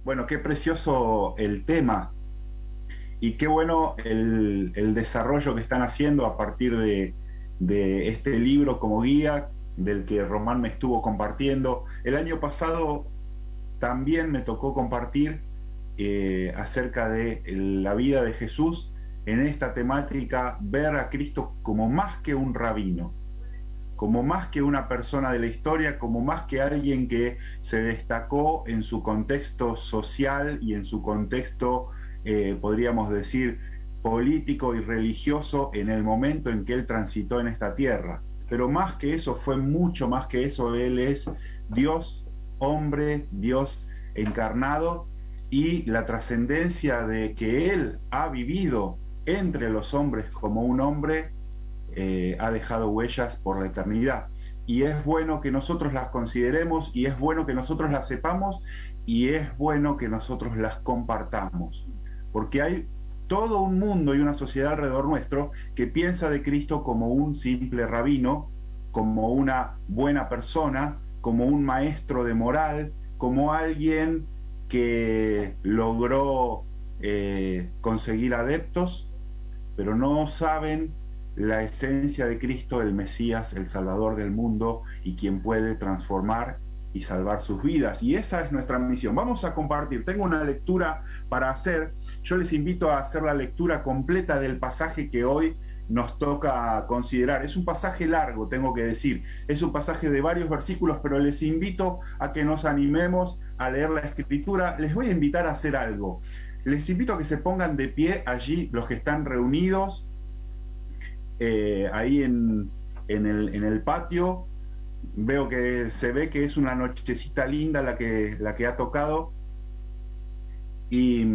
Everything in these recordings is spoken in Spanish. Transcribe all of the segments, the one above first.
Bueno, qué precioso el tema y qué bueno el desarrollo que están haciendo a partir de este libro como guía del que Román me estuvo compartiendo. El año pasado también me tocó compartir acerca de la vida de Jesús en esta temática, ver a Cristo como más que un rabino, como más que una persona de la historia, como más que alguien que se destacó en su contexto social y en su contexto, podríamos decir, político y religioso en el momento en que él transitó en esta tierra. Pero más que eso, fue mucho más que eso, él es Dios, hombre, Dios encarnado, y la trascendencia de que él ha vivido entre los hombres como un hombre ha dejado huellas por la eternidad. Y es bueno que nosotros las consideremos y es bueno que nosotros las sepamos y es bueno que nosotros las compartamos. Porque hay todo un mundo y una sociedad alrededor nuestro que piensa de Cristo como un simple rabino, como una buena persona, como un maestro de moral, como alguien que logró conseguir adeptos, pero no saben la esencia de Cristo, el Mesías, el Salvador del mundo y quien puede transformar y salvar sus vidas. Y esa es nuestra misión. Vamos a compartir. Tengo una lectura para hacer. Yo les invito a hacer la lectura completa del pasaje que hoy nos toca considerar. Es un pasaje largo, tengo que decir. Es un pasaje de varios versículos, pero les invito a que nos animemos a leer la escritura. Les voy a invitar a hacer algo. Les invito a que se pongan de pie allí los que están reunidos ahí en el patio. Veo que se ve que es una nochecita linda la que ha tocado. Y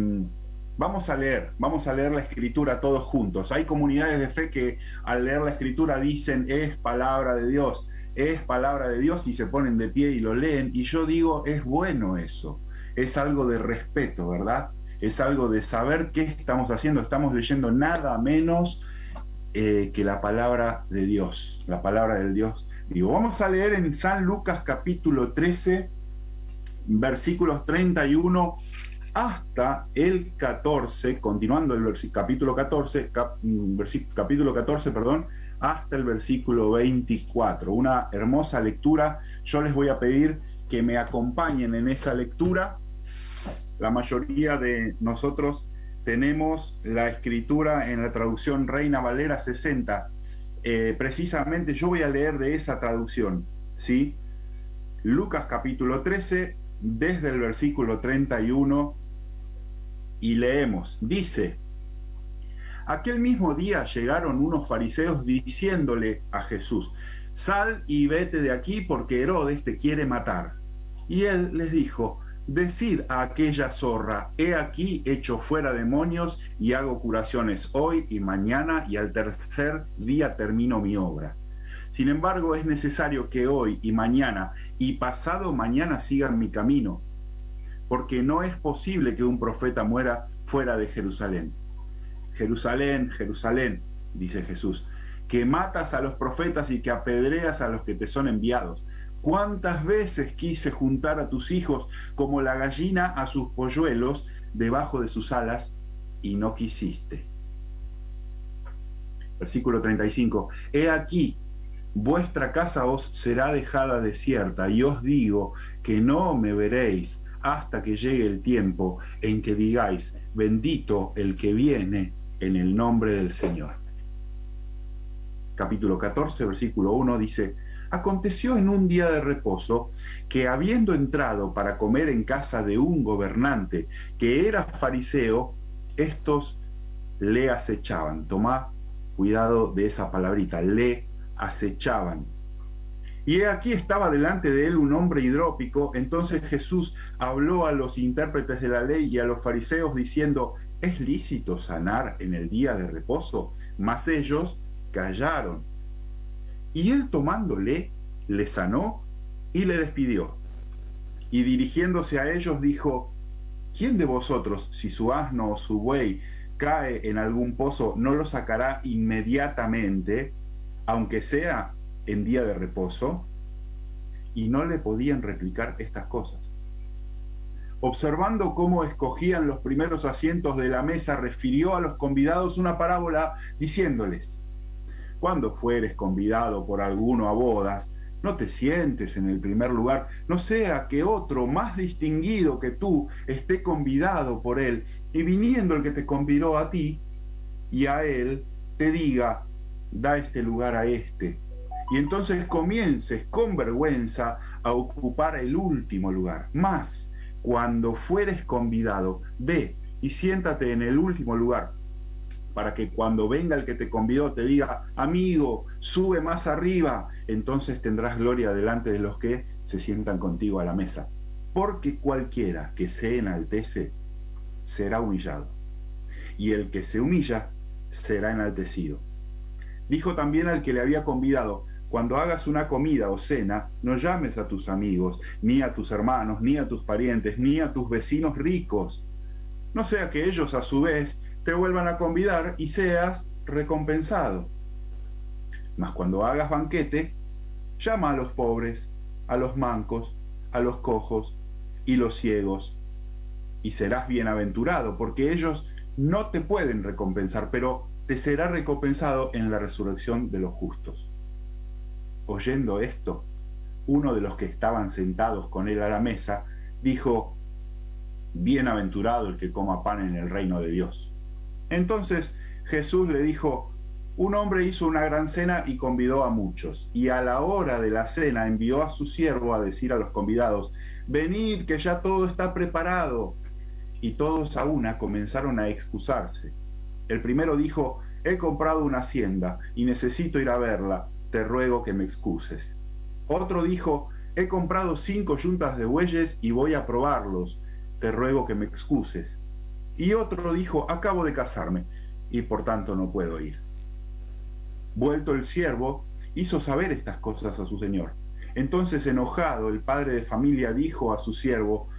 vamos a leer la escritura todos juntos. Hay comunidades de fe que al leer la escritura dicen es palabra de Dios y se ponen de pie y lo leen. Y yo digo, es bueno eso, es algo de respeto, ¿verdad? Es algo de saber qué estamos haciendo. Estamos leyendo nada menos que la palabra de Dios, la palabra del Dios vivo. Vamos a leer en San Lucas capítulo 13, versículos 31 hasta el 14, continuando el capítulo 14, capítulo 14, perdón, hasta el versículo 24. Una hermosa lectura. Yo les voy a pedir que me acompañen en esa lectura. La mayoría de nosotros tenemos la escritura en la traducción Reina Valera 60. Precisamente yo voy a leer de esa traducción, ¿sí? Lucas capítulo 13, desde el versículo 31, y leemos. Dice: aquel mismo día llegaron unos fariseos diciéndole a Jesús: sal y vete de aquí porque Herodes te quiere matar. Y él les dijo: decid a aquella zorra, he aquí echo fuera demonios y hago curaciones hoy y mañana, y al tercer día termino mi obra. Sin embargo, es necesario que hoy y mañana y pasado mañana sigan mi camino, porque no es posible que un profeta muera fuera de Jerusalén. Jerusalén, Jerusalén, dice Jesús, que matas a los profetas y que apedreas a los que te son enviados. ¿Cuántas veces quise juntar a tus hijos como la gallina a sus polluelos debajo de sus alas y no quisiste? Versículo 35. He aquí, vuestra casa os será dejada desierta, y os digo que no me veréis hasta que llegue el tiempo en que digáis: bendito el que viene en el nombre del Señor. Capítulo 14, versículo 1 dice: aconteció en un día de reposo que, habiendo entrado para comer en casa de un gobernante que era fariseo, estos le acechaban. Tomá cuidado de esa palabrita, le acechaban. Y aquí estaba delante de él un hombre hidrópico. Entonces Jesús habló a los intérpretes de la ley y a los fariseos diciendo: ¿es lícito sanar en el día de reposo? Mas ellos callaron. Y él, tomándole, le sanó y le despidió. Y dirigiéndose a ellos dijo: ¿quién de vosotros, si su asno o su buey cae en algún pozo, no lo sacará inmediatamente, aunque sea en día de reposo? Y no le podían replicar estas cosas, observando cómo escogían los primeros asientos de la mesa, refirió a los convidados una parábola diciéndoles: cuando fueres convidado por alguno a bodas, no te sientes en el primer lugar, no sea que otro más distinguido que tú esté convidado por él, y viniendo el que te convidó a ti y a él, te diga: da este lugar a este. Y entonces comiences con vergüenza a ocupar el último lugar. Mas, cuando fueres convidado, ve y siéntate en el último lugar, para que cuando venga el que te convidó te diga: amigo, sube más arriba. Entonces tendrás gloria delante de los que se sientan contigo a la mesa. Porque cualquiera que se enaltece será humillado, y el que se humilla será enaltecido. Dijo también al que le había convidado: cuando hagas una comida o cena, no llames a tus amigos, ni a tus hermanos, ni a tus parientes, ni a tus vecinos ricos, no sea que ellos a su vez te vuelvan a convidar y seas recompensado. Mas cuando hagas banquete, llama a los pobres, a los mancos, a los cojos y los ciegos, y serás bienaventurado, porque ellos no te pueden recompensar, pero te será recompensado en la resurrección de los justos. Oyendo esto, uno de los que estaban sentados con él a la mesa dijo: bienaventurado el que coma pan en el reino de Dios. Entonces Jesús le dijo: un hombre hizo una gran cena y convidó a muchos, y a la hora de la cena envió a su siervo a decir a los convidados: venid, que ya todo está preparado. Y todos a una comenzaron a excusarse. El primero dijo: he comprado una hacienda y necesito ir a verla, te ruego que me excuses. Otro dijo: he comprado 5 yuntas de bueyes y voy a probarlos, te ruego que me excuses. Y otro dijo: acabo de casarme y por tanto no puedo ir. Vuelto el siervo, hizo saber estas cosas a su señor. Entonces, enojado, el padre de familia dijo a su siervo: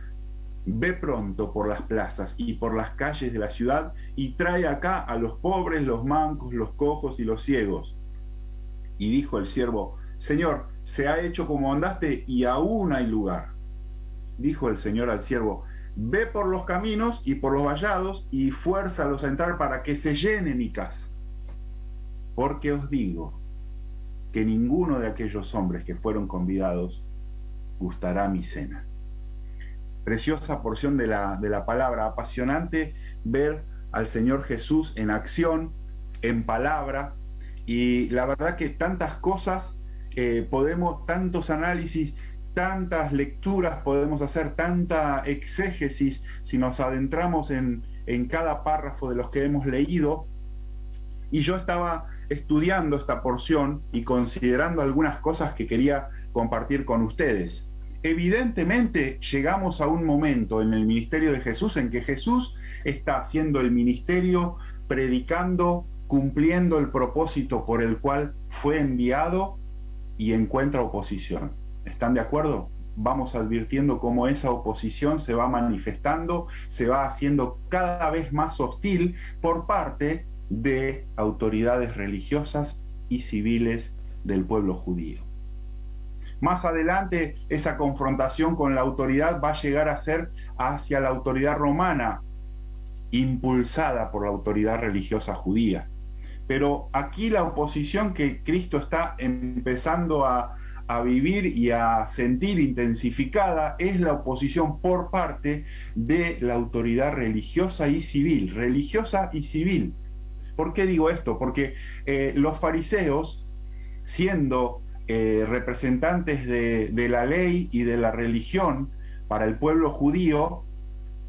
ve pronto por las plazas y por las calles de la ciudad y trae acá a los pobres, los mancos, los cojos y los ciegos. Y dijo el siervo: Señor, se ha hecho como mandaste y aún hay lugar. Dijo el Señor al siervo: ve por los caminos y por los vallados y fuérzalos a entrar para que se llene mi casa. Porque os digo que ninguno de aquellos hombres que fueron convidados gustará mi cena. Preciosa porción de la palabra, apasionante ver al Señor Jesús en acción, en palabra, y la verdad que tantas cosas tantos análisis, tantas lecturas podemos hacer, tanta exégesis si nos adentramos en cada párrafo de los que hemos leído. Y yo estaba estudiando esta porción y considerando algunas cosas que quería compartir con ustedes. Evidentemente llegamos a un momento en el ministerio de Jesús en que Jesús está haciendo el ministerio, predicando, cumpliendo el propósito por el cual fue enviado, y encuentra oposición. ¿Están de acuerdo? Vamos advirtiendo cómo esa oposición se va manifestando, se va haciendo cada vez más hostil por parte de autoridades religiosas y civiles del pueblo judío. Más adelante, esa confrontación con la autoridad va a llegar a ser hacia la autoridad romana, impulsada por la autoridad religiosa judía. Pero aquí la oposición que Cristo está empezando a vivir y a sentir intensificada es la oposición por parte de la autoridad religiosa y civil. Religiosa y civil. ¿Por qué digo esto? Porque los fariseos, siendo representantes de la ley y de la religión para el pueblo judío,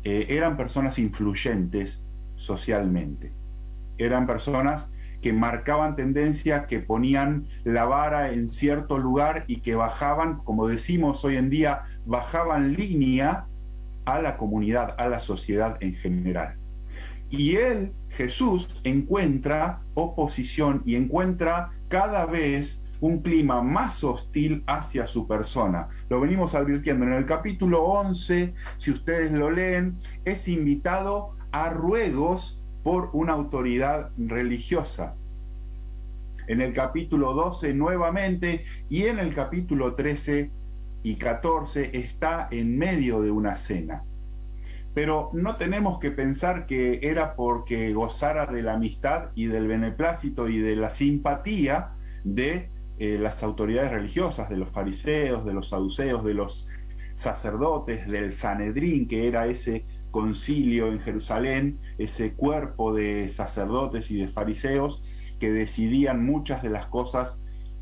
eran personas influyentes socialmente. Eran personas que marcaban tendencias, que ponían la vara en cierto lugar y que bajaban, como decimos hoy en día, bajaban línea a la comunidad, a la sociedad en general. Y él, Jesús, encuentra oposición y encuentra cada vez un clima más hostil hacia su persona. Lo venimos advirtiendo en el capítulo 11, si ustedes lo leen, es invitado a ruegos por una autoridad religiosa. En el capítulo 12 nuevamente, y en el capítulo 13 y 14 está en medio de una cena. pero no tenemos que pensar que era porque gozara de la amistad y del beneplácito y de la simpatía de las autoridades religiosas, de los fariseos, de los saduceos, de los sacerdotes, del Sanedrín, que era ese concilio en Jerusalén, ese cuerpo de sacerdotes y de fariseos que decidían muchas de las cosas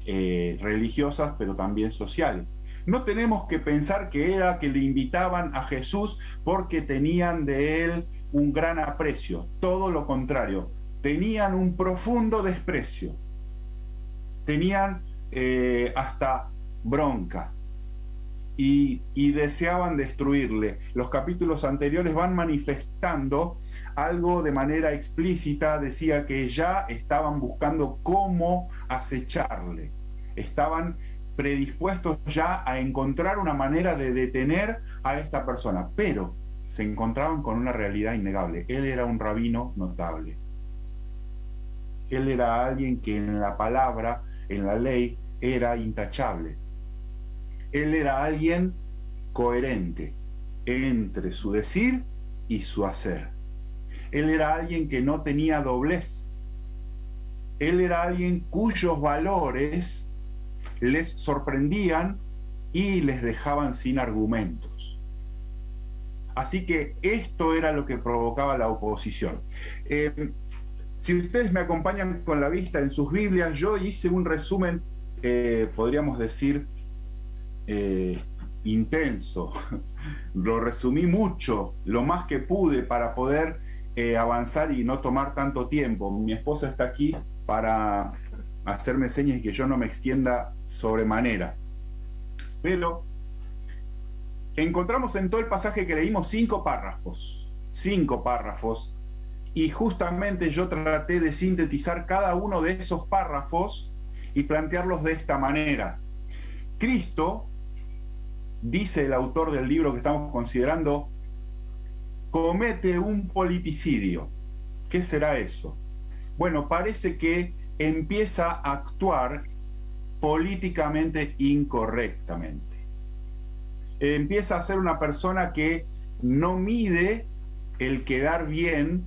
religiosas, pero también sociales. No tenemos que pensar que era que le invitaban a Jesús porque tenían de él un gran aprecio. Todo lo contrario, tenían un profundo desprecio. Tenían hasta bronca y deseaban destruirle. Los capítulos anteriores van manifestando algo de manera explícita. Decía que ya estaban buscando cómo acecharle. Estaban predispuestos ya a encontrar una manera de detener a esta persona, pero se encontraban con una realidad innegable. Él era un rabino notable. Él era alguien que en la palabra, en la ley, era intachable. Él era alguien coherente entre su decir y su hacer. Él era alguien que no tenía doblez. Él era alguien cuyos valores les sorprendían y les dejaban sin argumentos. Así que esto era lo que provocaba la oposición. Si ustedes me acompañan con la vista en sus Biblias, yo hice un resumen, podríamos decir, intenso. Lo resumí mucho, lo más que pude para poder avanzar y no tomar tanto tiempo. Mi esposa está aquí para hacerme señas y que yo no me extienda sobremanera. Pero encontramos en todo el pasaje que leímos 5 párrafos, y justamente yo traté de sintetizar cada uno de esos párrafos y plantearlos de esta manera. Cristo, dice el autor del libro que estamos considerando, comete un politicidio. ¿Qué será eso? Bueno, parece que empieza a actuar políticamente incorrectamente. Empieza a ser una persona que no mide el quedar bien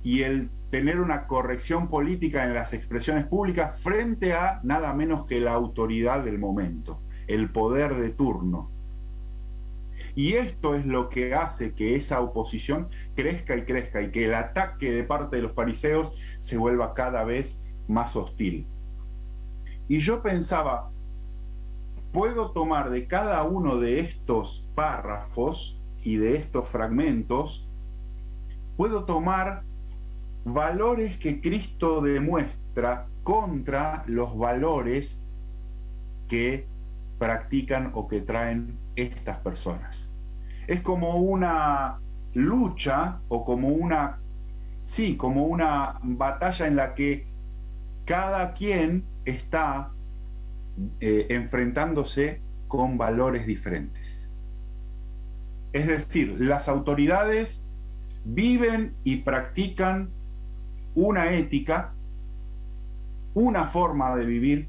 y el tener una corrección política en las expresiones públicas frente a nada menos que la autoridad del momento, el poder de turno. Y esto es lo que hace que esa oposición crezca y crezca, y que el ataque de parte de los fariseos se vuelva cada vez más hostil. Y yo pensaba, puedo tomar de cada uno de estos párrafos y de estos fragmentos, puedo tomar valores que Cristo demuestra contra los valores que practican o que traen estas personas. Es como una lucha o como una batalla en la que cada quien está enfrentándose con valores diferentes. Es decir, las autoridades viven y practican una ética, una forma de vivir,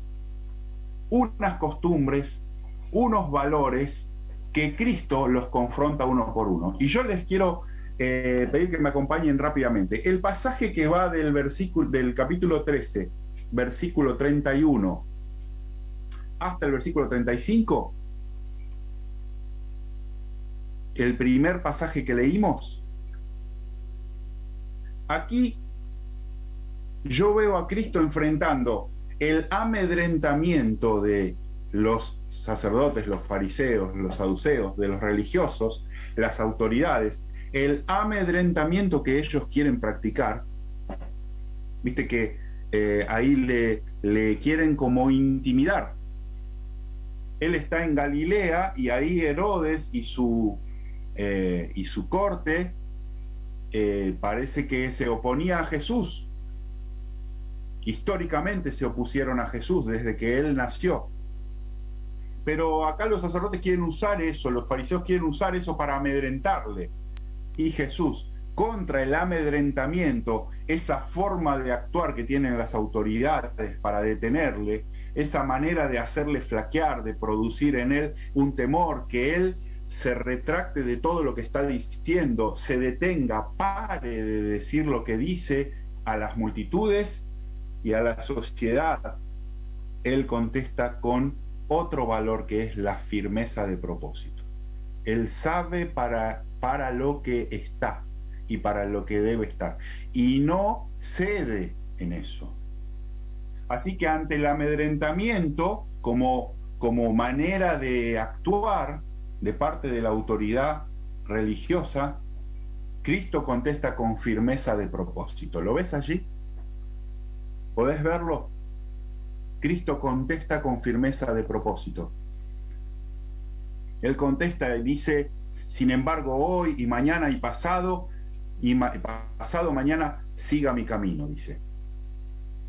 unas costumbres, unos valores que Cristo los confronta uno por uno. Y yo les quiero pedir que me acompañen rápidamente. El pasaje que va del capítulo 13, versículo 31, hasta el versículo 35, el primer pasaje que leímos, aquí yo veo a Cristo enfrentando el amedrentamiento de los sacerdotes, los fariseos, los saduceos, de los religiosos, las autoridades, el amedrentamiento que ellos quieren practicar. Viste que ahí le quieren como intimidar. Él está en Galilea y ahí Herodes y su corte parece que se oponía a Jesús. Históricamente se opusieron a Jesús desde que él nació. Pero acá los sacerdotes quieren usar eso, los fariseos quieren usar eso para amedrentarle. Y Jesús, contra el amedrentamiento, esa forma de actuar que tienen las autoridades para detenerle, esa manera de hacerle flaquear, de producir en él un temor, que él se retracte de todo lo que está diciendo, se detenga, pare de decir lo que dice a las multitudes y a la sociedad, él contesta con otro valor que es la firmeza de propósito. Él sabe para lo que está y para lo que debe estar, y no cede en eso. Así que ante el amedrentamiento como manera de actuar de parte de la autoridad religiosa, Cristo contesta con firmeza de propósito. ¿Lo ves allí? ¿Podés verlo? Cristo contesta con firmeza de propósito. Él contesta y dice, sin embargo, hoy y mañana y pasado mañana, siga mi camino, dice.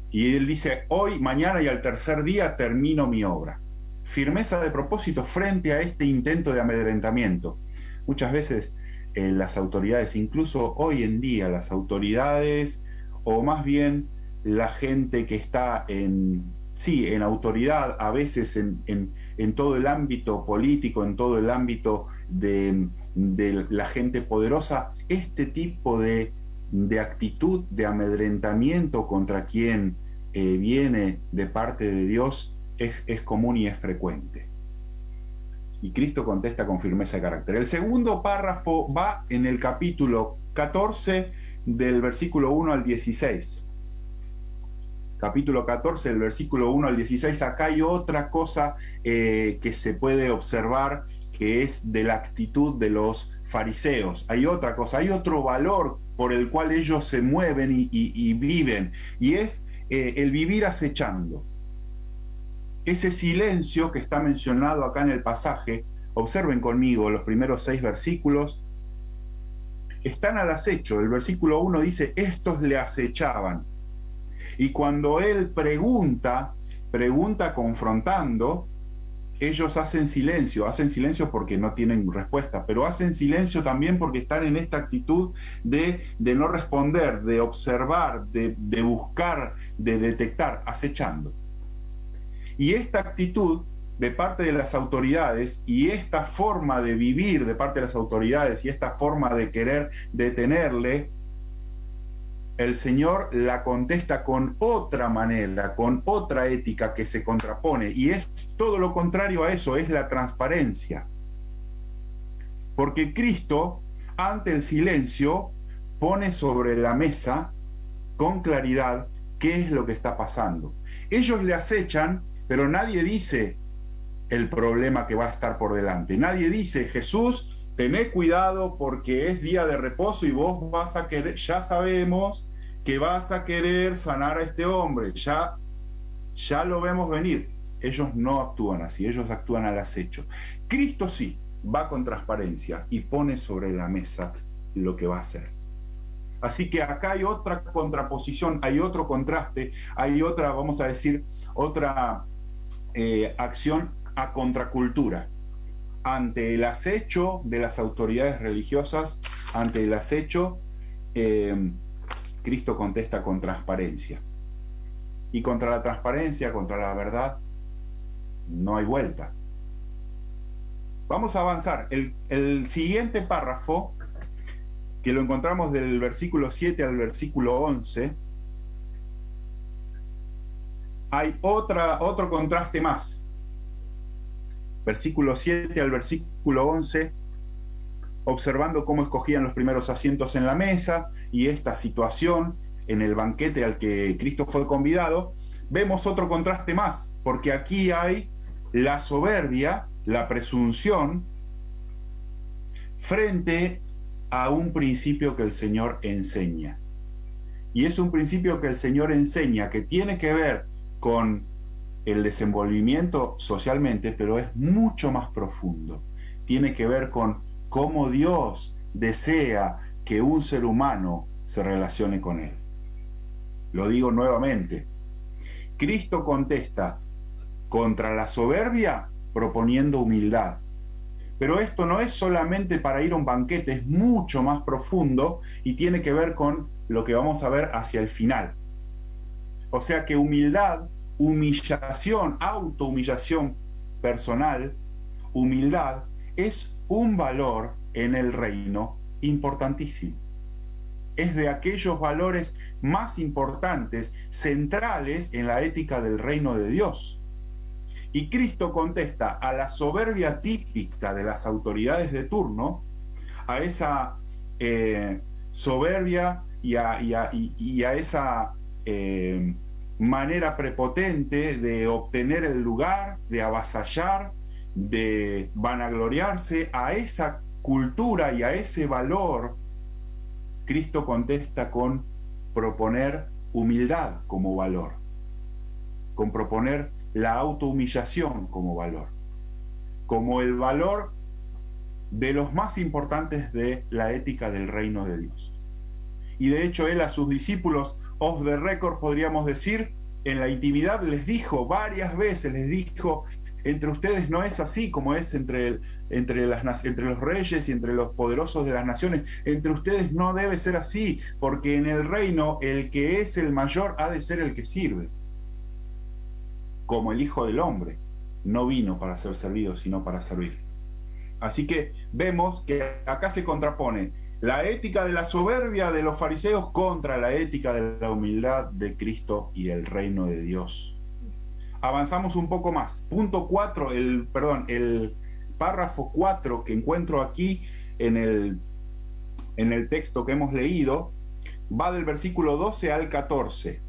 Y él dice, hoy, mañana y al tercer día termino mi obra. Firmeza de propósito frente a este intento de amedrentamiento. Muchas veces las autoridades, incluso hoy en día las autoridades, o más bien la gente que está en autoridad, a veces en todo el ámbito político, en todo el ámbito de la gente poderosa, este tipo de actitud de amedrentamiento contra quien viene de parte de Dios es común y es frecuente. Y Cristo contesta con firmeza de carácter. El segundo párrafo va en el capítulo 14 del versículo 1 al 16. Capítulo 14 del versículo 1 al 16. Acá hay otra cosa que se puede observar, que es de la actitud de los fariseos. Hay otra cosa, hay otro valor por el cual ellos se mueven y viven, y es el vivir acechando. Ese silencio que está mencionado acá en el pasaje, observen conmigo los primeros 6 versículos, están al acecho. El versículo 1 dice, estos le acechaban. Y cuando él pregunta confrontando, ellos hacen silencio porque no tienen respuesta, pero hacen silencio también porque están en esta actitud de no responder, de observar, de buscar, de detectar, acechando. Y esta actitud de parte de las autoridades y esta forma de vivir de parte de las autoridades y esta forma de querer detenerle, el Señor la contesta con otra manera, con otra ética que se contrapone, y es todo lo contrario a eso, es la transparencia. Porque Cristo, ante el silencio, pone sobre la mesa con claridad qué es lo que está pasando. Ellos le acechan, pero nadie dice el problema que va a estar por delante. Nadie dice, Jesús, tené cuidado porque es día de reposo y vos vas a querer, ya sabemos que vas a querer sanar a este hombre, ya lo vemos venir. Ellos no actúan así, ellos actúan al acecho. Cristo sí, va con transparencia y pone sobre la mesa lo que va a hacer. Así que acá hay otra contraposición, hay otro contraste, hay otra, vamos a decir, otra acción a contracultura. Ante el acecho de las autoridades religiosas, ante el acecho, Cristo contesta con transparencia. Y contra la transparencia, contra la verdad, no hay vuelta. Vamos a avanzar. El siguiente párrafo, que lo encontramos del versículo 7 al versículo 11, hay otro contraste más. Versículo 7 al versículo 11, observando cómo escogían los primeros asientos en la mesa y esta situación en el banquete al que Cristo fue convidado, vemos otro contraste más, porque aquí hay la soberbia, la presunción, frente a un principio que el Señor enseña. Y es un principio que el Señor enseña que tiene que ver con el desenvolvimiento socialmente, pero es mucho más profundo. Tiene que ver con cómo Dios desea que un ser humano se relacione con Él. Lo digo nuevamente. Cristo contesta contra la soberbia proponiendo humildad. Pero esto no es solamente para ir a un banquete, es mucho más profundo y tiene que ver con lo que vamos a ver hacia el final. O sea que humildad, humillación, autohumillación personal, humildad es un valor en el reino importantísimo. Es de aquellos valores más importantes, centrales en la ética del reino de Dios. Y Cristo contesta a la soberbia típica de las autoridades de turno, a esa soberbia y a esa manera prepotente de obtener el lugar, de avasallar, de vanagloriarse, a esa cultura y a ese valor. Cristo contesta con proponer humildad como valor, con proponer la autohumillación como valor, como el valor de los más importantes de la ética del reino de Dios. Y de hecho él a sus discípulos, off the record podríamos decir, en la intimidad les dijo varias veces, les dijo, entre ustedes no es así como es entre los reyes y entre los poderosos de las naciones, entre ustedes no debe ser así, porque en el reino el que es el mayor ha de ser el que sirve, como el Hijo del Hombre no vino para ser servido, sino para servir. Así que vemos que acá se contrapone la ética de la soberbia de los fariseos contra la ética de la humildad de Cristo y el reino de Dios. Avanzamos un poco más. Punto 4, el párrafo 4 que encuentro aquí en el texto que hemos leído, va del versículo 12 al 14.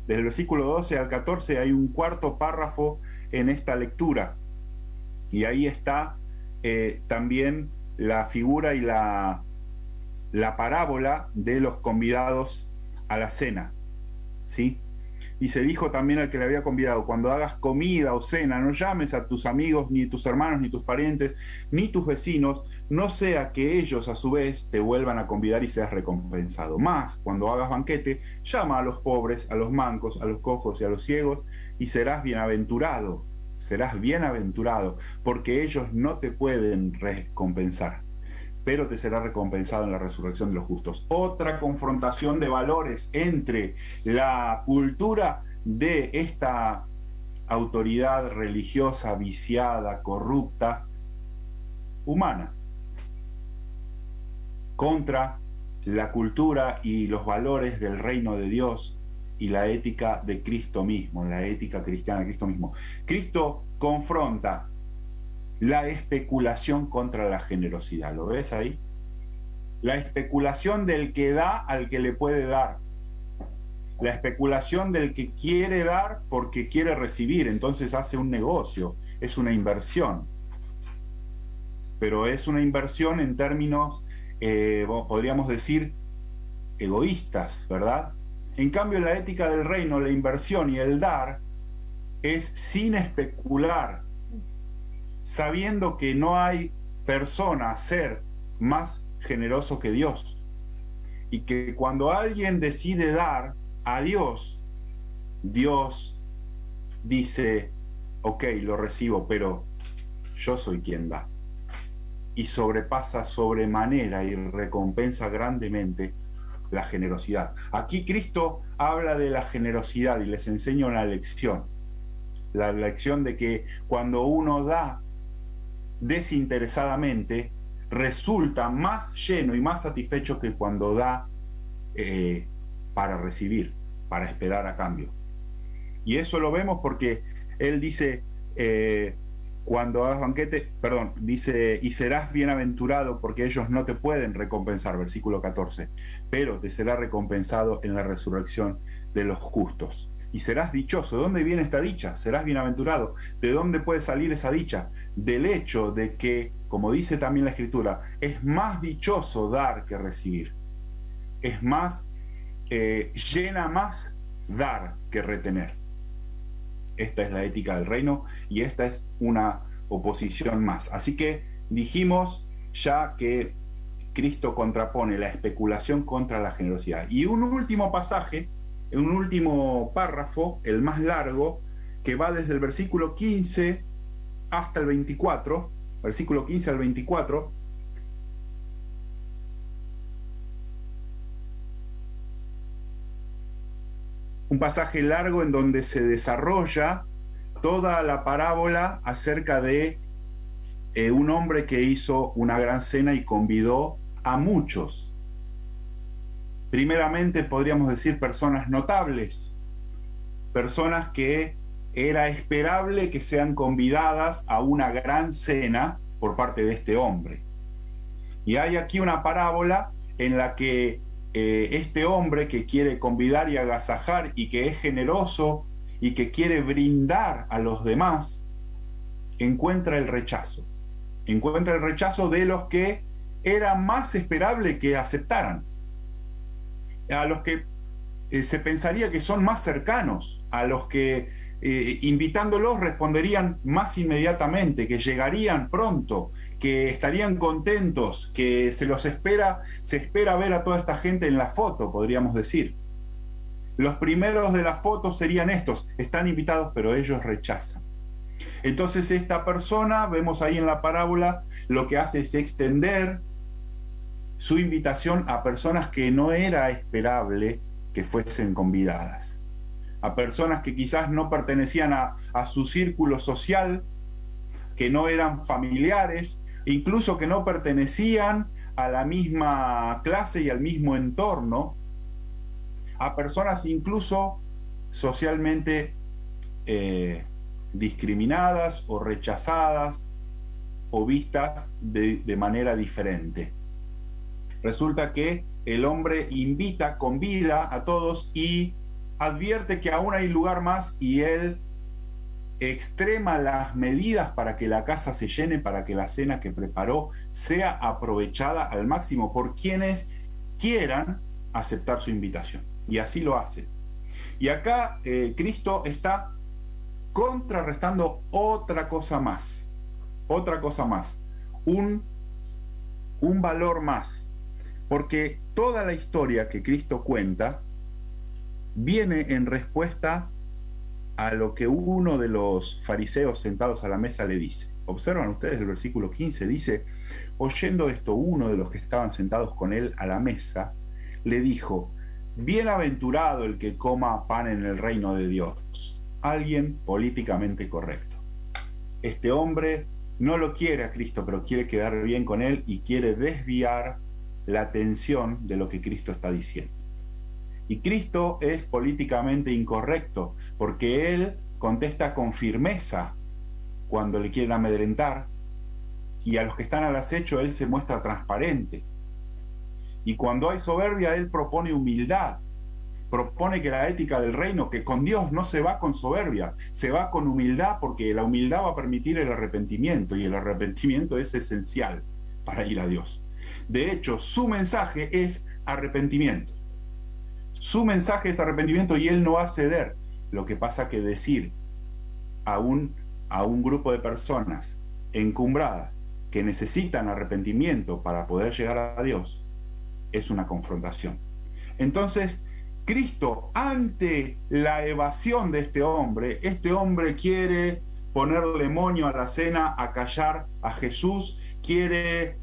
Desde el versículo 12 al 14 hay un cuarto párrafo en esta lectura. Y ahí está también la figura y la parábola de los convidados a la cena, ¿sí? Y se dijo también al que le había convidado, cuando hagas comida o cena, no llames a tus amigos, ni tus hermanos, ni tus parientes, ni tus vecinos, no sea que ellos a su vez te vuelvan a convidar y seas recompensado. Más, cuando hagas banquete, llama a los pobres, a los mancos, a los cojos y a los ciegos, y serás bienaventurado, porque ellos no te pueden recompensar, pero te será recompensado en la resurrección de los justos. Otra confrontación de valores entre la cultura de esta autoridad religiosa viciada, corrupta, humana, contra la cultura y los valores del reino de Dios y la ética de Cristo mismo, la ética cristiana de Cristo mismo. Cristo confronta la especulación contra la generosidad. ¿Lo ves ahí? La especulación del que da al que le puede dar. La especulación del que quiere dar porque quiere recibir. Entonces hace un negocio, es una inversión. Pero es una inversión en términos, podríamos decir, egoístas, ¿verdad? En cambio, en la ética del reino, la inversión y el dar es sin especular, sabiendo que no hay persona, ser más generoso que Dios. Y que cuando alguien decide dar a Dios, Dios dice, ok, lo recibo, pero yo soy quien da. Y sobrepasa sobremanera y recompensa grandemente la generosidad. Aquí Cristo habla de la generosidad y les enseña una lección. La lección de que cuando uno da desinteresadamente, resulta más lleno y más satisfecho que cuando da para recibir, para esperar a cambio. Y eso lo vemos porque él dice, cuando hagas banquete, dice, y serás bienaventurado porque ellos no te pueden recompensar, versículo 14, pero te será recompensado en la resurrección de los justos. Y serás dichoso. ¿De dónde viene esta dicha? Serás bienaventurado. ¿De dónde puede salir esa dicha? Del hecho de que, como dice también la Escritura, es más dichoso dar que recibir. Es más, llena más dar que retener. Esta es la ética del reino y esta es una oposición más. Así que dijimos ya que Cristo contrapone la especulación contra la generosidad. Y un último pasaje, un último párrafo, el más largo, que va desde el versículo 15 hasta el 24, versículo 15 al 24, un pasaje largo en donde se desarrolla toda la parábola acerca de un hombre que hizo una gran cena y convidó a muchos. Primeramente podríamos decir personas notables, personas que era esperable que sean convidadas a una gran cena por parte de este hombre. Y hay aquí una parábola en la que este hombre que quiere convidar y agasajar y que es generoso y que quiere brindar a los demás, encuentra el rechazo. Encuentra el rechazo de los que era más esperable que aceptaran, a los que se pensaría que son más cercanos, a los que invitándolos responderían más inmediatamente, que llegarían pronto, que estarían contentos, que se espera ver a toda esta gente en la foto, podríamos decir. Los primeros de la foto serían estos, están invitados, pero ellos rechazan. Entonces esta persona, vemos ahí en la parábola, lo que hace es extender su invitación a personas que no era esperable que fuesen convidadas, a personas que quizás no pertenecían a su círculo social, que no eran familiares, incluso que no pertenecían a la misma clase y al mismo entorno, a personas incluso socialmente discriminadas o rechazadas o vistas de manera diferente. Resulta que el hombre invita, convida a todos y advierte que aún hay lugar más y él extrema las medidas para que la casa se llene, para que la cena que preparó sea aprovechada al máximo por quienes quieran aceptar su invitación. Y así lo hace. Y acá Cristo está contrarrestando otra cosa más, un valor más, porque toda la historia que Cristo cuenta viene en respuesta a lo que uno de los fariseos sentados a la mesa le dice. Observan ustedes el versículo 15, dice, oyendo esto, uno de los que estaban sentados con él a la mesa, le dijo, bienaventurado el que coma pan en el reino de Dios. Alguien políticamente correcto. Este hombre no lo quiere a Cristo, pero quiere quedar bien con él y quiere desviar la atención de lo que Cristo está diciendo. Y Cristo es políticamente incorrecto, porque él contesta con firmeza cuando le quieren amedrentar, y a los que están al acecho él se muestra transparente. Y cuando hay soberbia, él propone humildad, propone que la ética del reino, que con Dios no se va con soberbia, se va con humildad, porque la humildad va a permitir el arrepentimiento, y el arrepentimiento es esencial para ir a Dios. De hecho, su mensaje es arrepentimiento. Su mensaje es arrepentimiento y él no va a ceder. Lo que pasa que decir a un grupo de personas encumbradas que necesitan arrepentimiento para poder llegar a Dios es una confrontación. Entonces, Cristo, ante la evasión de este hombre quiere ponerle moño a la cena, acallar a Jesús, quiere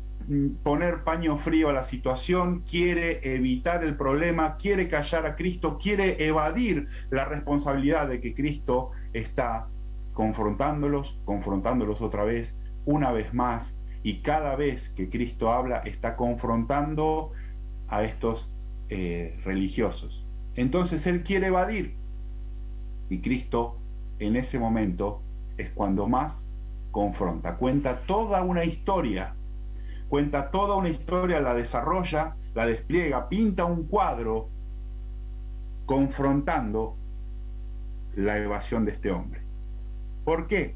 poner paño frío a la situación, quiere evitar el problema, quiere callar a Cristo, quiere evadir la responsabilidad de que Cristo está confrontándolos otra vez, una vez más, y cada vez que Cristo habla está confrontando a estos religiosos. Entonces él quiere evadir, y Cristo en ese momento es cuando más confronta, cuenta toda una historia, la desarrolla, la despliega, pinta un cuadro confrontando la evasión de este hombre. ¿Por qué?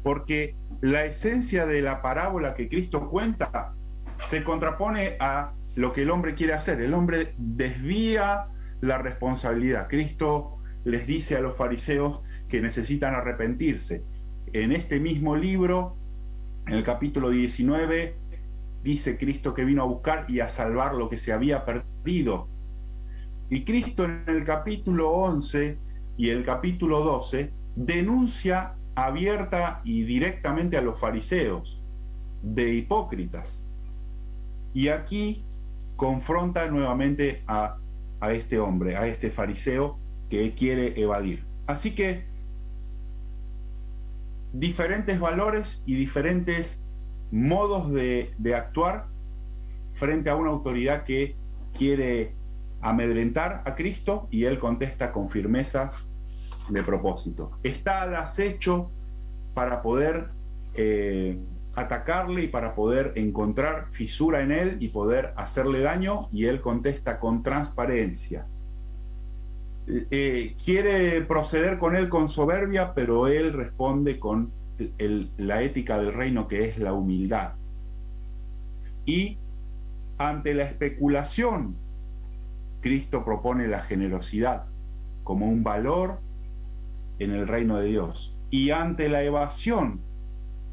Porque la esencia de la parábola que Cristo cuenta se contrapone a lo que el hombre quiere hacer. El hombre desvía la responsabilidad. Cristo les dice a los fariseos que necesitan arrepentirse. En este mismo libro, en el capítulo 19, dice Cristo que vino a buscar y a salvar lo que se había perdido. Y Cristo en el capítulo 11 y el capítulo 12 denuncia abierta y directamente a los fariseos de hipócritas. Y aquí confronta nuevamente a este hombre, a este fariseo que quiere evadir. Así que diferentes valores y diferentes modos de actuar frente a una autoridad que quiere amedrentar a Cristo, y él contesta con firmeza de propósito. Está al acecho para poder atacarle y para poder encontrar fisura en él y poder hacerle daño, y él contesta con transparencia. Quiere proceder con él con soberbia, pero él responde con la ética del reino, que es la humildad. Y ante la especulación, Cristo propone la generosidad como un valor en el reino de Dios. Y ante la evasión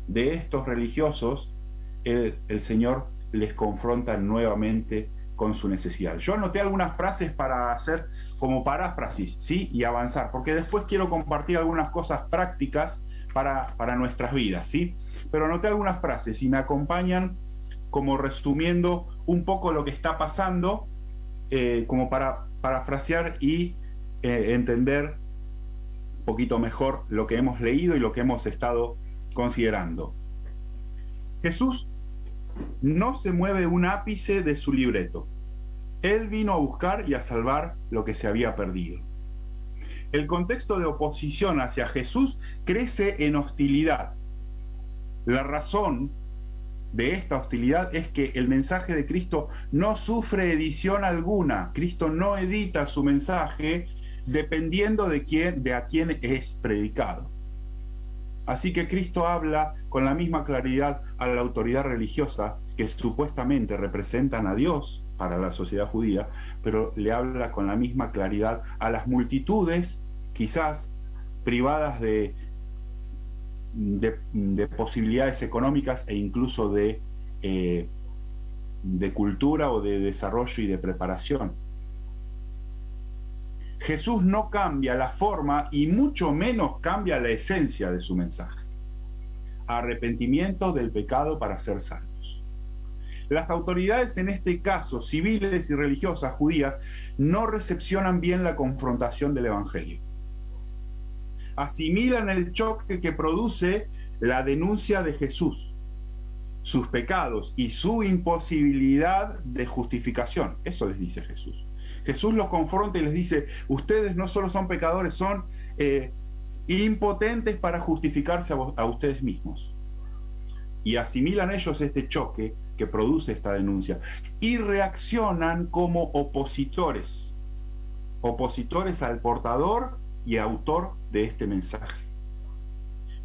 de estos religiosos, el Señor les confronta nuevamente con su necesidad. Yo anoté algunas frases para hacer como paráfrasis, ¿sí? Y avanzar, porque después quiero compartir algunas cosas prácticas para nuestras vidas, ¿sí? Pero anoté algunas frases y me acompañan como resumiendo un poco lo que está pasando, como para parafrasear y entender un poquito mejor lo que hemos leído y lo que hemos estado considerando. Jesús no se mueve un ápice de su libreto. Él vino a buscar y a salvar lo que se había perdido. El contexto de oposición hacia Jesús crece en hostilidad. La razón de esta hostilidad es que el mensaje de Cristo no sufre edición alguna. Cristo no edita su mensaje dependiendo de a quién es predicado. Así que Cristo habla con la misma claridad a la autoridad religiosa, que supuestamente representan a Dios para la sociedad judía, pero le habla con la misma claridad a las multitudes, quizás privadas de posibilidades económicas e incluso de cultura o de desarrollo y de preparación. Jesús no cambia la forma y mucho menos cambia la esencia de su mensaje. Arrepentimiento del pecado para ser salvos. Las autoridades, en este caso civiles y religiosas judías, no recepcionan bien la confrontación del Evangelio. Asimilan el choque que produce la denuncia de Jesús, sus pecados y su imposibilidad de justificación. Eso les dice Jesús. Jesús los confronta y les dice: ustedes no solo son pecadores, son impotentes para justificarse a ustedes mismos. Y asimilan ellos este choque que produce esta denuncia y reaccionan como opositores al portador y autor de este mensaje.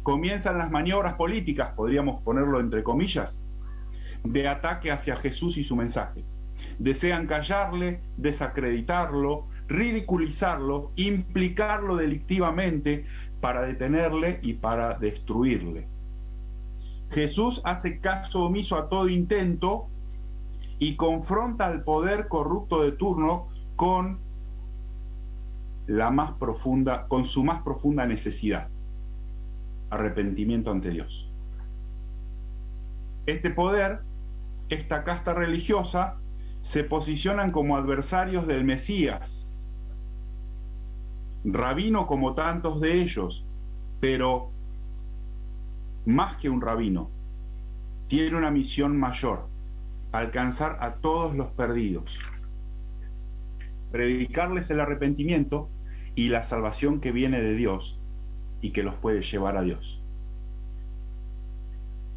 Comienzan las maniobras políticas, podríamos ponerlo entre comillas, de ataque hacia Jesús y su mensaje. Desean callarle, desacreditarlo, ridiculizarlo, implicarlo delictivamente para detenerle y para destruirle. Jesús hace caso omiso a todo intento y confronta al poder corrupto de turno con su más profunda necesidad: arrepentimiento ante Dios. Este poder, esta casta religiosa, se posicionan como adversarios del Mesías, rabino como tantos de ellos, pero más que un rabino, tiene una misión mayor: alcanzar a todos los perdidos, predicarles el arrepentimiento y la salvación que viene de Dios y que los puede llevar a Dios.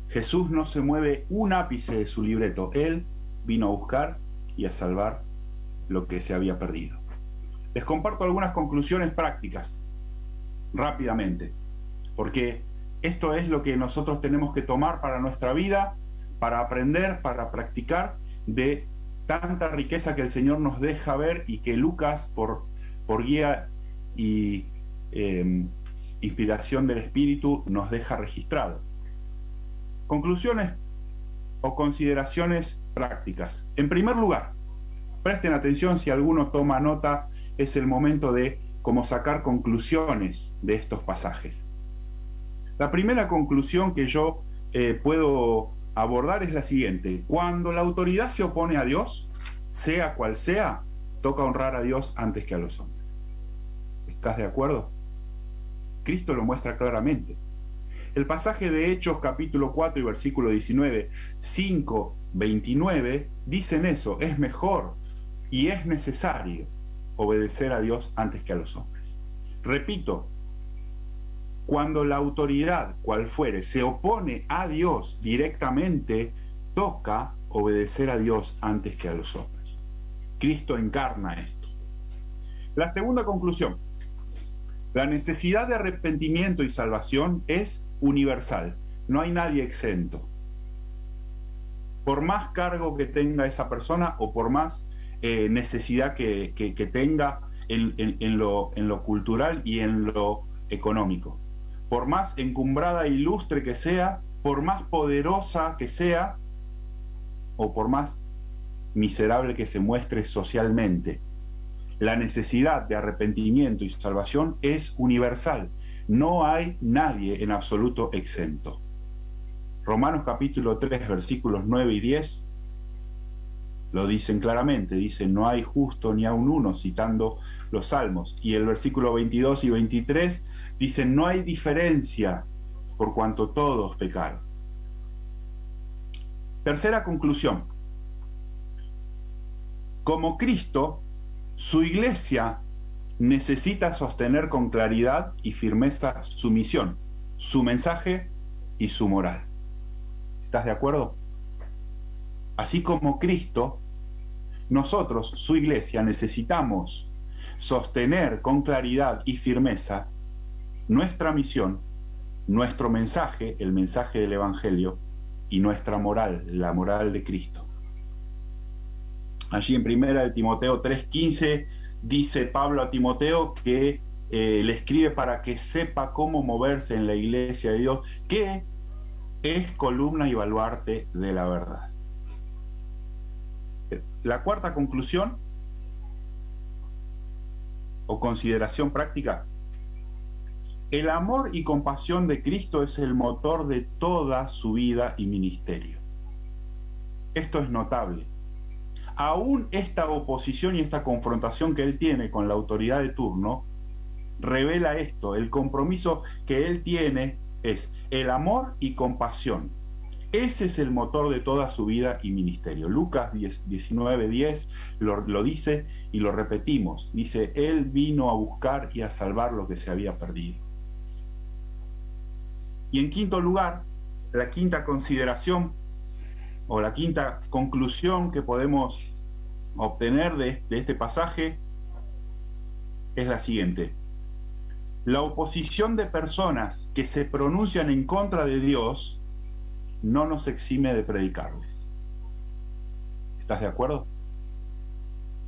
Jesús no se mueve un ápice de su libreto. Él vino a buscar y a salvar lo que se había perdido. Les comparto algunas conclusiones prácticas rápidamente, porque esto es lo que nosotros tenemos que tomar para nuestra vida, para aprender, para practicar de tanta riqueza que el Señor nos deja ver y que Lucas, por guía y inspiración del Espíritu, nos deja registrado. Conclusiones o consideraciones prácticas. En primer lugar, presten atención, si alguno toma nota, es el momento de cómo sacar conclusiones de estos pasajes. La primera conclusión que yo puedo abordar es la siguiente: cuando la autoridad se opone a Dios, sea cual sea, toca honrar a Dios antes que a los hombres. ¿Estás de acuerdo? Cristo lo muestra claramente. El pasaje de Hechos capítulo 4 y versículo 19, 5, 29, dicen eso, es mejor y es necesario obedecer a Dios antes que a los hombres. Repito, cuando la autoridad, cual fuere, se opone a Dios directamente, toca obedecer a Dios antes que a los hombres. Cristo encarna esto. La segunda conclusión, la necesidad de arrepentimiento y salvación es universal. No hay nadie exento. Por más cargo que tenga esa persona o por más necesidad que tenga en lo cultural y en lo económico. Por más encumbrada e ilustre que sea, por más poderosa que sea, o por más miserable que se muestre socialmente, la necesidad de arrepentimiento y salvación es universal. No hay nadie en absoluto exento. Romanos capítulo 3, versículos 9 y 10 lo dicen claramente, dicen no hay justo ni aun uno, citando los salmos. Y el versículo 22 y 23 dicen no hay diferencia por cuanto todos pecaron. Tercera conclusión. Como Cristo, su iglesia necesita sostener con claridad y firmeza su misión, su mensaje y su moral. ¿Estás de acuerdo? Así como Cristo, nosotros, su iglesia, necesitamos sostener con claridad y firmeza nuestra misión, nuestro mensaje, el mensaje del Evangelio, y nuestra moral, la moral de Cristo. Allí en 1 Timoteo 3:15 dice Pablo a Timoteo que le escribe para que sepa cómo moverse en la iglesia de Dios, que es columna y baluarte de la verdad. La cuarta conclusión o consideración práctica: el amor y compasión de Cristo es el motor de toda su vida y ministerio. Esto es notable. Aún esta oposición y esta confrontación que él tiene con la autoridad de turno revela esto. El compromiso que él tiene es el amor y compasión. Ese es el motor de toda su vida y ministerio. Lucas 19:10 lo dice y lo repetimos. Dice, él vino a buscar y a salvar lo que se había perdido. Y en quinto lugar, la quinta consideración o la quinta conclusión que podemos obtener de este pasaje es la siguiente. La oposición de personas que se pronuncian en contra de Dios no nos exime de predicarles. ¿Estás de acuerdo?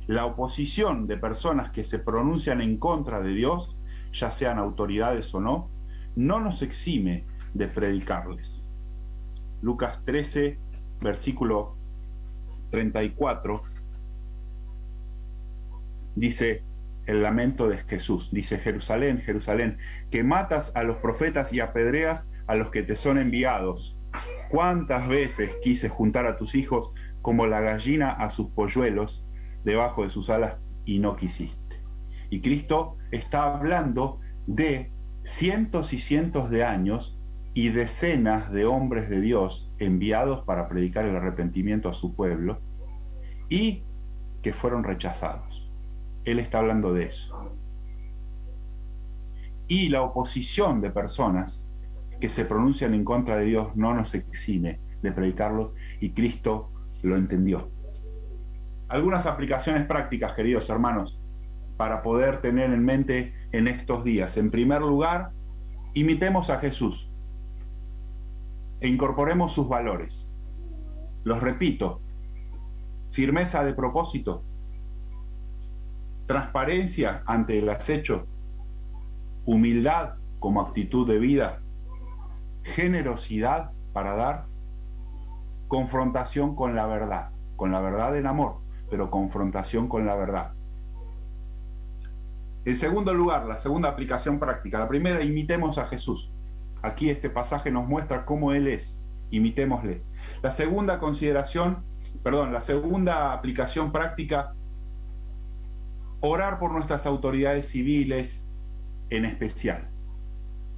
La oposición de personas que se pronuncian en contra de Dios, ya sean autoridades o no nos exime de predicarles. Lucas 13, versículo 34, dice el lamento de Jesús. Dice, Jerusalén, Jerusalén, que matas a los profetas y apedreas a los que te son enviados. ¿Cuántas veces quise juntar a tus hijos como la gallina a sus polluelos debajo de sus alas y no quisiste? Y Cristo está hablando de cientos y cientos de años y decenas de hombres de Dios enviados para predicar el arrepentimiento a su pueblo y que fueron rechazados. Él está hablando de eso. Y la oposición de personas que se pronuncian en contra de Dios no nos exime de predicarlos, y Cristo lo entendió. Algunas aplicaciones prácticas, queridos hermanos, para poder tener en mente en estos días. En primer lugar, imitemos a Jesús e incorporemos sus valores. Los repito: firmeza de propósito, transparencia ante el acecho, humildad como actitud de vida, generosidad para dar, confrontación con la verdad en amor, pero confrontación con la verdad. En segundo lugar, la segunda aplicación práctica. La primera, imitemos a Jesús. Aquí este pasaje nos muestra cómo Él es, imitémosle. La segunda aplicación práctica: orar por nuestras autoridades civiles en especial.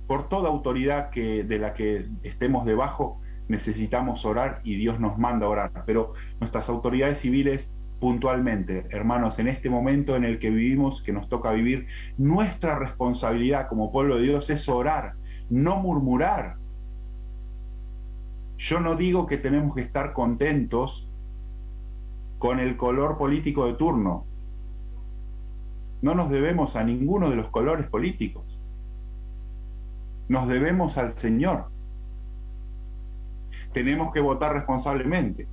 Por toda autoridad de la que estemos debajo, necesitamos orar y Dios nos manda a orar. Pero nuestras autoridades civiles, puntualmente, hermanos, en este momento en el que vivimos, que nos toca vivir, nuestra responsabilidad como pueblo de Dios es orar, no murmurar. Yo no digo que tenemos que estar contentos con el color político de turno. No nos debemos a ninguno de los colores políticos. Nos debemos al Señor. Tenemos que votar responsablemente,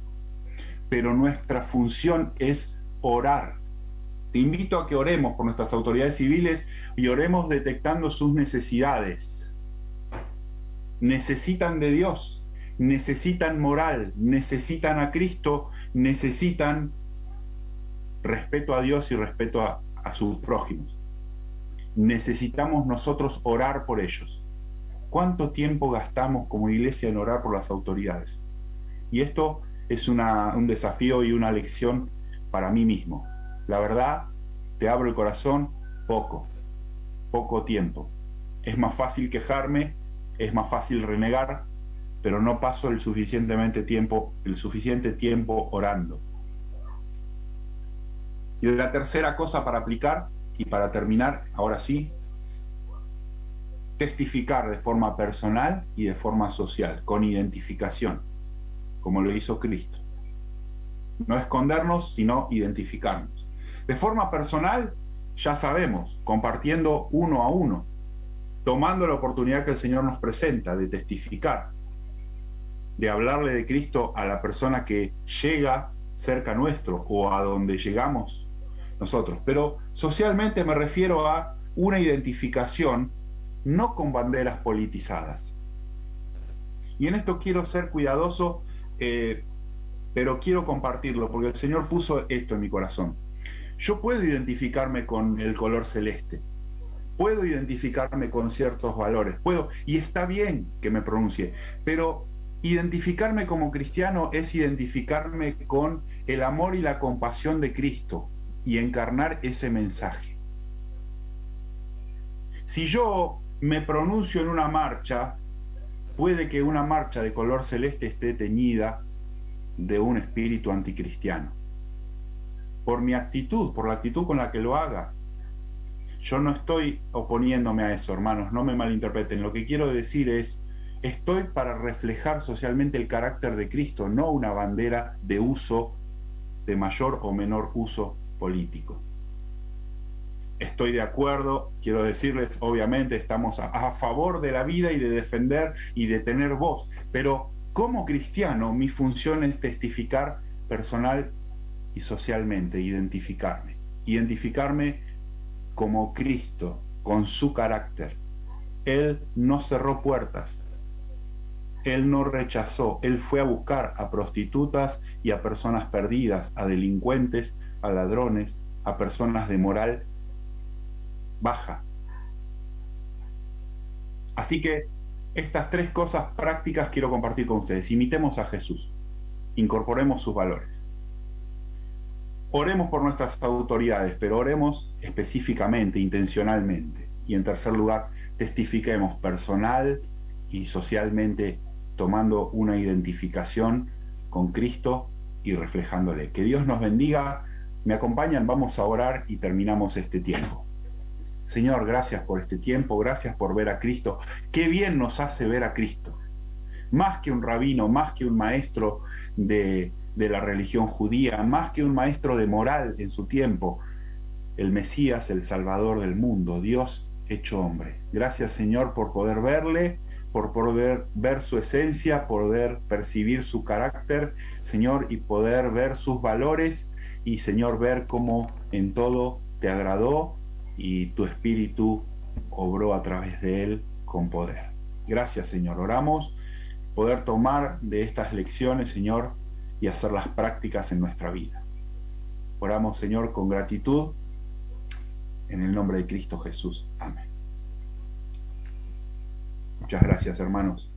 pero nuestra función es orar. Te invito a que oremos por nuestras autoridades civiles y oremos detectando sus necesidades. Necesitan de Dios, necesitan moral, necesitan a Cristo, necesitan respeto a Dios y respeto a sus prójimos. Necesitamos nosotros orar por ellos. ¿Cuánto tiempo gastamos como iglesia en orar por las autoridades? Y esto es un desafío y una lección para mí mismo. La verdad, te abro el corazón, poco tiempo. Es más fácil quejarme, es más fácil renegar, pero no paso el suficiente tiempo orando. Y la tercera cosa para aplicar, y para terminar, ahora sí, testificar de forma personal y de forma social, con identificación, como lo hizo Cristo. No escondernos, sino identificarnos. De forma personal, ya sabemos, compartiendo uno a uno, tomando la oportunidad que el Señor nos presenta de testificar, de hablarle de Cristo a la persona que llega cerca nuestro o a donde llegamos nosotros. Pero socialmente me refiero a una identificación no con banderas politizadas. Y en esto quiero ser cuidadoso, pero quiero compartirlo, porque el Señor puso esto en mi corazón. Yo puedo identificarme con el color celeste, puedo identificarme con ciertos valores, y está bien que me pronuncie, pero identificarme como cristiano es identificarme con el amor y la compasión de Cristo y encarnar ese mensaje. Si yo me pronuncio en una marcha, puede que una marcha de color celeste esté teñida de un espíritu anticristiano. Por mi actitud, por la actitud con la que lo haga. Yo no estoy oponiéndome a eso, hermanos, no me malinterpreten. Lo que quiero decir es, estoy para reflejar socialmente el carácter de Cristo, no una bandera de uso, de mayor o menor uso político. Estoy de acuerdo, quiero decirles, obviamente estamos a favor de la vida y de defender y de tener voz, pero como cristiano mi función es testificar personal y socialmente, identificarme como Cristo, con su carácter. Él no cerró puertas, Él no rechazó, Él fue a buscar a prostitutas y a personas perdidas, a delincuentes, a ladrones, a personas de moral baja. Así que estas tres cosas prácticas quiero compartir con ustedes. Imitemos a Jesús, incorporemos sus valores. Oremos por nuestras autoridades, pero oremos específicamente, intencionalmente. Y en tercer lugar, testifiquemos personal y socialmente, tomando una identificación con Cristo y reflejándole. Que Dios nos bendiga. ¿Me acompañan? Vamos a orar y terminamos este tiempo. Señor, gracias por este tiempo, gracias por ver a Cristo. Qué bien nos hace ver a Cristo. Más que un rabino, más que un maestro de la religión judía, más que un maestro de moral en su tiempo, el Mesías, el Salvador del mundo, Dios hecho hombre. Gracias, Señor, por poder verle, por poder ver su esencia, poder percibir su carácter, Señor, y poder ver sus valores, y, Señor, ver cómo en todo te agradó y tu Espíritu obró a través de él con poder. Gracias, Señor. Oramos poder tomar de estas lecciones, Señor, y hacerlas prácticas en nuestra vida. Oramos, Señor, con gratitud, en el nombre de Cristo Jesús. Amén. Muchas gracias, hermanos.